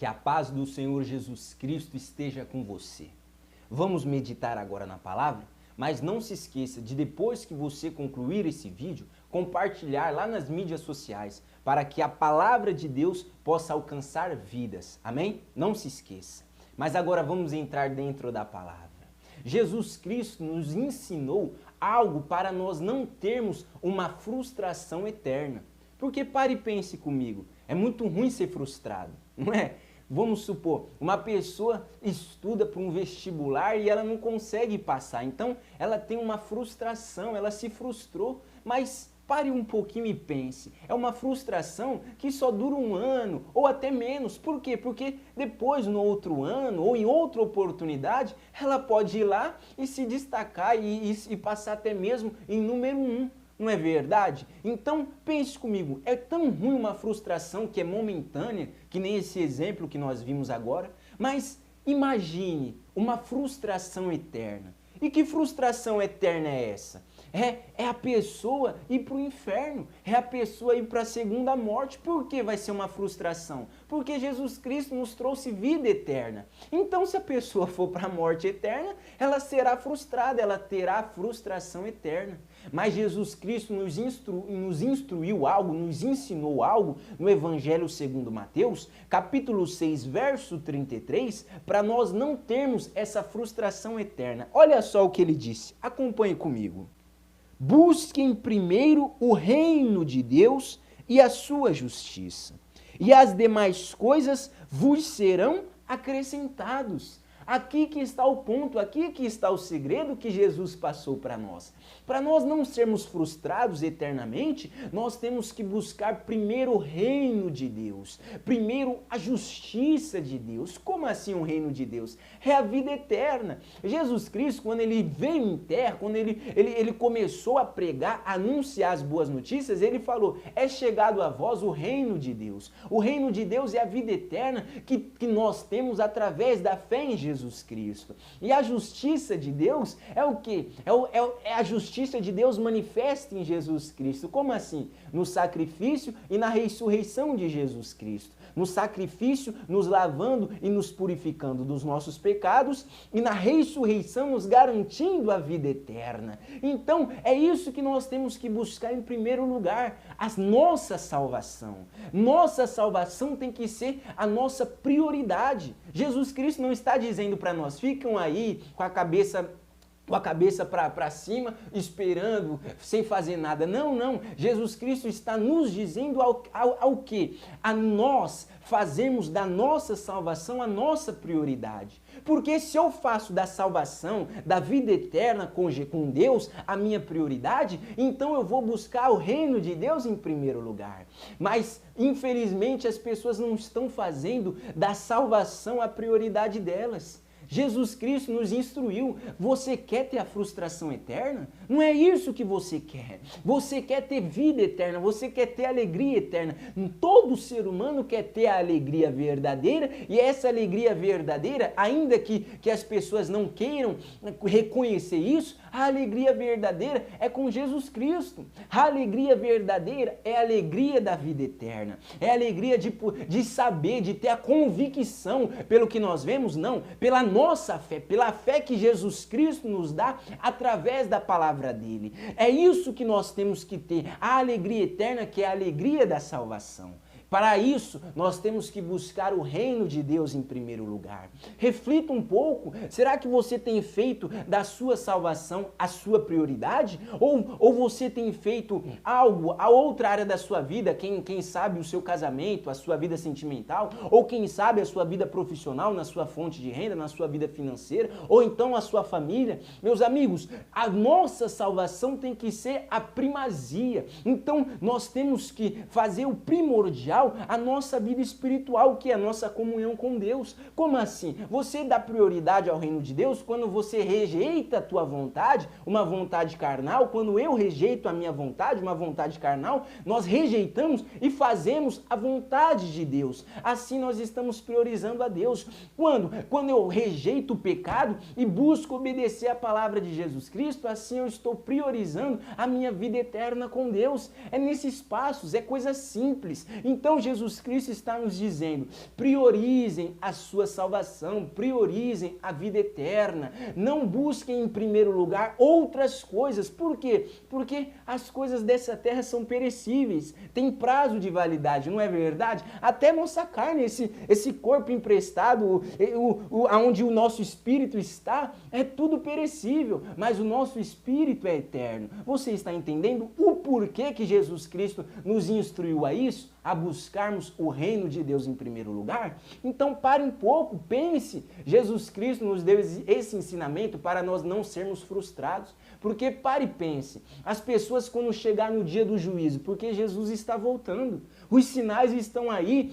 Que a paz do Senhor Jesus Cristo esteja com você. Vamos meditar agora na palavra, mas não se esqueça de, depois que você concluir esse vídeo, compartilhar lá nas mídias sociais, para que a palavra de Deus possa alcançar vidas. Amém? Não se esqueça. Mas agora vamos entrar dentro da palavra. Jesus Cristo nos ensinou algo para nós não termos uma frustração eterna. Porque pare e pense comigo, é muito ruim ser frustrado, não é? Vamos supor, uma pessoa estuda para um vestibular e ela não consegue passar, então ela tem uma frustração, ela se frustrou, mas pare um pouquinho e pense, é uma frustração que só dura um ano ou até menos. Por quê? Porque depois, no outro ano ou em outra oportunidade, ela pode ir lá e se destacar e passar até mesmo em número 1. Não é verdade? Então, pense comigo, é tão ruim uma frustração que é momentânea, que nem esse exemplo que nós vimos agora, mas imagine uma frustração eterna. E que frustração eterna é essa? É a pessoa ir para o inferno, é a pessoa ir para a segunda morte. Por que vai ser uma frustração? Porque Jesus Cristo nos trouxe vida eterna. Então, se a pessoa for para a morte eterna, ela será frustrada, ela terá frustração eterna. Mas Jesus Cristo nos instruiu algo, nos ensinou algo no Evangelho segundo Mateus, capítulo 6, verso 33, para nós não termos essa frustração eterna. Olha só o que ele disse, acompanhe comigo. Busquem primeiro o reino de Deus e a sua justiça, e as demais coisas vos serão acrescentados. Aqui que está o ponto, aqui que está o segredo que Jesus passou para nós. Para nós não sermos frustrados eternamente, nós temos que buscar primeiro o reino de Deus, primeiro a justiça de Deus. Como assim o reino de Deus? É a vida eterna. Jesus Cristo, quando ele veio em terra, quando ele começou a pregar, a anunciar as boas notícias, ele falou, é chegado a vós o reino de Deus. O reino de Deus é a vida eterna que nós temos através da fé em Jesus Cristo. E a justiça de Deus é o quê? É a justiça de Deus manifesta em Jesus Cristo. Como assim? No sacrifício e na ressurreição de Jesus Cristo. No sacrifício, nos lavando e nos purificando dos nossos pecados, e na ressurreição nos garantindo a vida eterna. Então, é isso que nós temos que buscar em primeiro lugar, a nossa salvação. Nossa salvação tem que ser a nossa prioridade. Jesus Cristo não está dizendo para nós, ficam aí com a cabeça para cima, esperando, sem fazer nada. Não, não. Jesus Cristo está nos dizendo ao quê? A nós fazermos da nossa salvação a nossa prioridade. Porque se eu faço da salvação, da vida eterna com Deus, a minha prioridade, então eu vou buscar o reino de Deus em primeiro lugar. Mas, infelizmente, as pessoas não estão fazendo da salvação a prioridade delas. Jesus Cristo nos instruiu. Você quer ter a frustração eterna? Não é isso que você quer. Você quer ter vida eterna, você quer ter alegria eterna. Todo ser humano quer ter a alegria verdadeira, e essa alegria verdadeira, ainda que as pessoas não queiram reconhecer isso, a alegria verdadeira é com Jesus Cristo. A alegria verdadeira é a alegria da vida eterna. É a alegria de saber, de ter a convicção pelo que nós vemos, não, pela nossa fé, pela fé que Jesus Cristo nos dá através da palavra dele. É isso que nós temos que ter, a alegria eterna, que é a alegria da salvação. Para isso, nós temos que buscar o reino de Deus em primeiro lugar. Reflita um pouco, será que você tem feito da sua salvação a sua prioridade? Ou você tem feito algo, a outra área da sua vida, quem sabe o seu casamento, a sua vida sentimental, ou quem sabe a sua vida profissional, na sua fonte de renda, na sua vida financeira, ou então a sua família? Meus amigos, a nossa salvação tem que ser a primazia. Então, nós temos que fazer o primordial, a nossa vida espiritual, que é a nossa comunhão com Deus. Como assim? Você dá prioridade ao reino de Deus quando você rejeita a tua vontade, uma vontade carnal. Quando eu rejeito a minha vontade, uma vontade carnal, nós rejeitamos e fazemos a vontade de Deus. Assim nós estamos priorizando a Deus. Quando eu rejeito o pecado e busco obedecer a palavra de Jesus Cristo, assim eu estou priorizando a minha vida eterna com Deus. É nesses passos, é coisa simples. Então, Então Jesus Cristo está nos dizendo, priorizem a sua salvação, priorizem a vida eterna, não busquem em primeiro lugar outras coisas. Por quê? Porque as coisas dessa terra são perecíveis, tem prazo de validade, não é verdade? Até nossa carne, esse corpo emprestado, onde o nosso espírito está, é tudo perecível, mas o nosso espírito é eterno. Você está entendendo o porquê que Jesus Cristo nos instruiu a isso? A buscarmos o reino de Deus em primeiro lugar? Então pare um pouco, pense. Jesus Cristo nos deu esse ensinamento para nós não sermos frustrados. Porque pare e pense, as pessoas quando chegar no dia do juízo, porque Jesus está voltando, os sinais estão aí.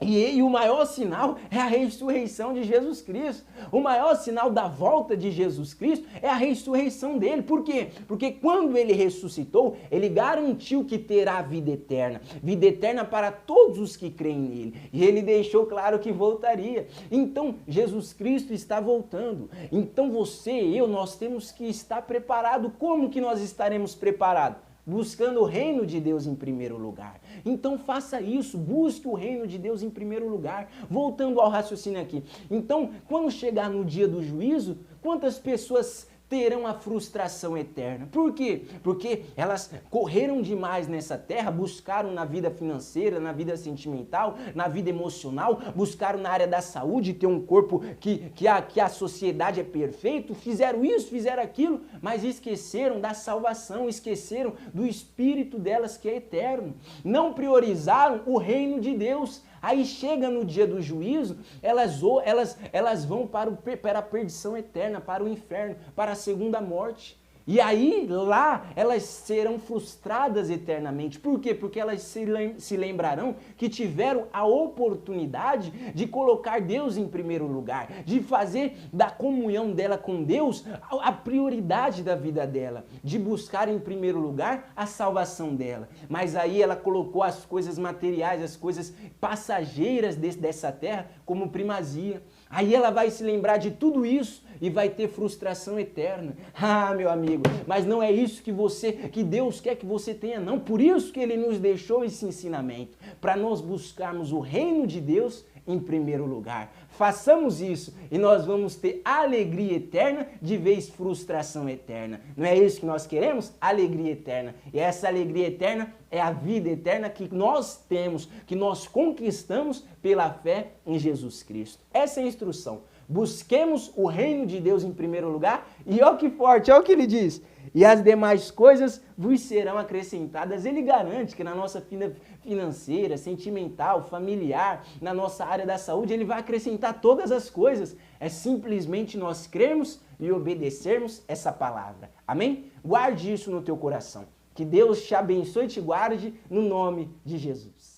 E o maior sinal é a ressurreição de Jesus Cristo. O maior sinal da volta de Jesus Cristo é a ressurreição dele. Por quê? Porque quando ele ressuscitou, ele garantiu que terá vida eterna para todos os que creem nele. E ele deixou claro que voltaria. Então, Jesus Cristo está voltando. Então, você e eu, nós temos que estar preparados. Como que nós estaremos preparados? Buscando o reino de Deus em primeiro lugar. Então faça isso, busque o reino de Deus em primeiro lugar. Voltando ao raciocínio aqui. Então, quando chegar no dia do juízo, quantas pessoas terão a frustração eterna? Por quê? Porque elas correram demais nessa terra, buscaram na vida financeira, na vida sentimental, na vida emocional, buscaram na área da saúde, ter um corpo que a sociedade é perfeito, fizeram isso, fizeram aquilo, mas esqueceram da salvação, esqueceram do Espírito delas que é eterno. Não priorizaram o reino de Deus. Aí chega no dia do juízo, elas vão para a perdição eterna, para o inferno, para a segunda morte. E aí, lá, elas serão frustradas eternamente. Por quê? Porque elas se lembrarão que tiveram a oportunidade de colocar Deus em primeiro lugar, de fazer da comunhão dela com Deus a prioridade da vida dela, de buscar em primeiro lugar a salvação dela. Mas aí ela colocou as coisas materiais, as coisas passageiras dessa terra como primazia. Aí ela vai se lembrar de tudo isso e vai ter frustração eterna. Ah, meu amigo, mas não é isso que Deus quer que você tenha, não. Por isso que Ele nos deixou esse ensinamento, para nós buscarmos o reino de Deus em primeiro lugar. Façamos isso e nós vamos ter alegria eterna de vez frustração eterna. Não é isso que nós queremos? Alegria eterna. E essa alegria eterna é a vida eterna que nós temos, que nós conquistamos pela fé em Jesus Cristo. Essa é a instrução. Busquemos o reino de Deus em primeiro lugar e olha que forte, olha o que ele diz. E as demais coisas vos serão acrescentadas. Ele garante que na nossa vida financeira, sentimental, familiar, na nossa área da saúde, ele vai acrescentar todas as coisas. É simplesmente nós crermos e obedecermos essa palavra. Amém? Guarde isso no teu coração. Que Deus te abençoe e te guarde no nome de Jesus.